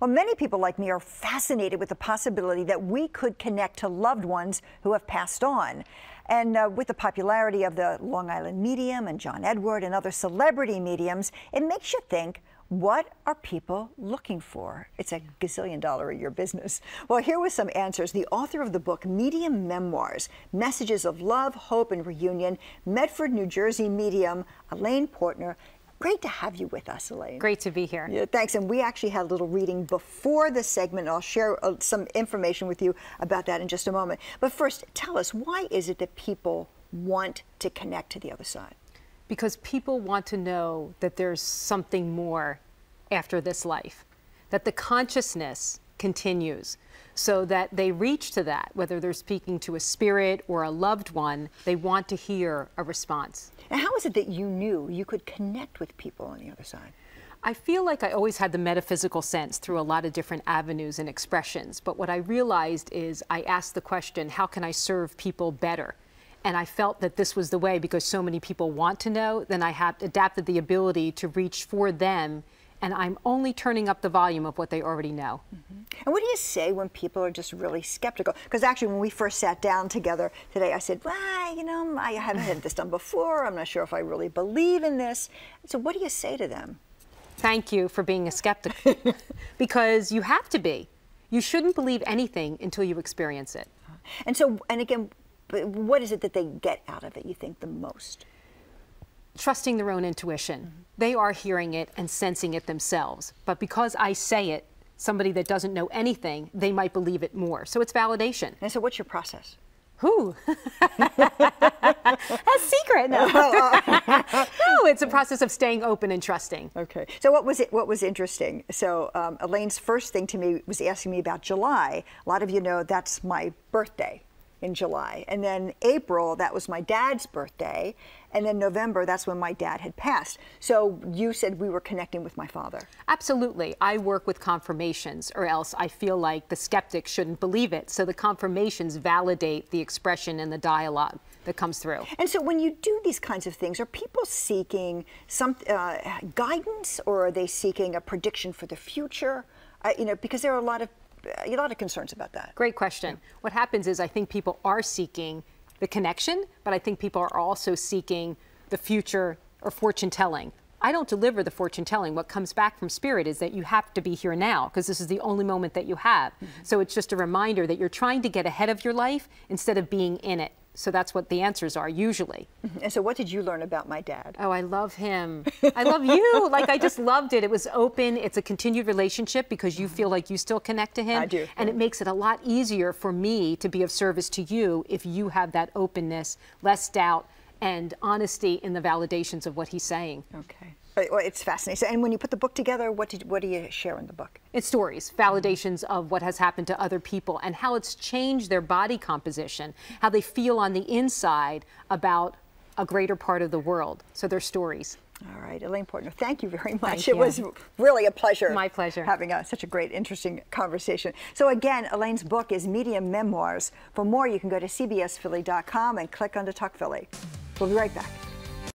Well, many people like me are fascinated with the possibility that we could connect to loved ones who have passed on. And with the popularity of the Long Island medium and John Edward and other celebrity mediums, it makes you think, what are people looking for? It's a gazillion-dollar a year business. Well, here were some answers. The author of the book, Medium Memoirs, Messages of Love, Hope, and Reunion, Medford, New Jersey medium, Alaine Portner. Great to have you with us, Alaine. Great to be here. Yeah, thanks. And we actually had a little reading before the segment. I'll share some information with you about that in just a moment. But first, tell us, why is it that people want to connect to the other side? Because people want to know that there's something more after this life, that the consciousness continues, so that they reach to that, whether they're speaking to a spirit or a loved one, they want to hear a response. And how is it that you knew you could connect with people on the other side? I feel like I always had the metaphysical sense through a lot of different avenues and expressions, but what I realized is I asked the question, how can I serve people better? And I felt that this was the way, because so many people want to know, then I have adapted the ability to reach for them, and I'm only turning up the volume of what they already know. Mm-hmm. And what do you say when people are just really skeptical? Because actually, when we first sat down together today, I said, well, you know, I haven't had this done before. I'm not sure if I really believe in this. So what do you say to them? Thank you for being a skeptic, because you have to be. You shouldn't believe anything until you experience it. And so, and again, what is it that they get out of it, you think, the most? Trusting their own intuition. Mm-hmm. They are hearing it and sensing it themselves. But because I say it, somebody that doesn't know anything, they might believe it more. So it's validation. And so what's your process? Who? That's secret. No. No, it's a process of staying open and trusting. Okay. So what was interesting? So Elaine's first thing to me was asking me about July. A lot of you know that's my birthday. In July. And then April, that was my dad's birthday. And then November, that's when my dad had passed. So you said we were connecting with my father. Absolutely. I work with confirmations, or else I feel like the skeptic shouldn't believe it. So the confirmations validate the expression and the dialogue that comes through. And so when you do these kinds of things, are people seeking some guidance, or are they seeking a prediction for the future? You know, because there are a lot of concerns about that. Great question. Yeah. What happens is I think people are seeking the connection, but I think people are also seeking the future or fortune telling. I don't deliver the fortune telling. What comes back from spirit is that you have to be here now, because this is the only moment that you have. Mm-hmm. So it's just a reminder that you're trying to get ahead of your life instead of being in it. So that's what the answers are usually. Mm-hmm. And so what did you learn about my dad? Oh, I love him. I love you. Like, I just loved it. It was open. It's a continued relationship because you feel like you still connect to him. I do. And it makes it a lot easier for me to be of service to you if you have that openness, less doubt, and honesty in the validations of what he's saying. Okay. Well, it's fascinating. So, and when you put the book together, what do you share in the book? It's stories, validations of what has happened to other people and how it's changed their body composition, how they feel on the inside about a greater part of the world. So they're stories. All right, Alaine Portner, thank you very much. Thank you. It was really a pleasure. My pleasure. Having such a great, interesting conversation. So again, Elaine's book is Medium Memoirs. For more, you can go to cbsphilly.com and click on to Talk Philly. We'll be right back.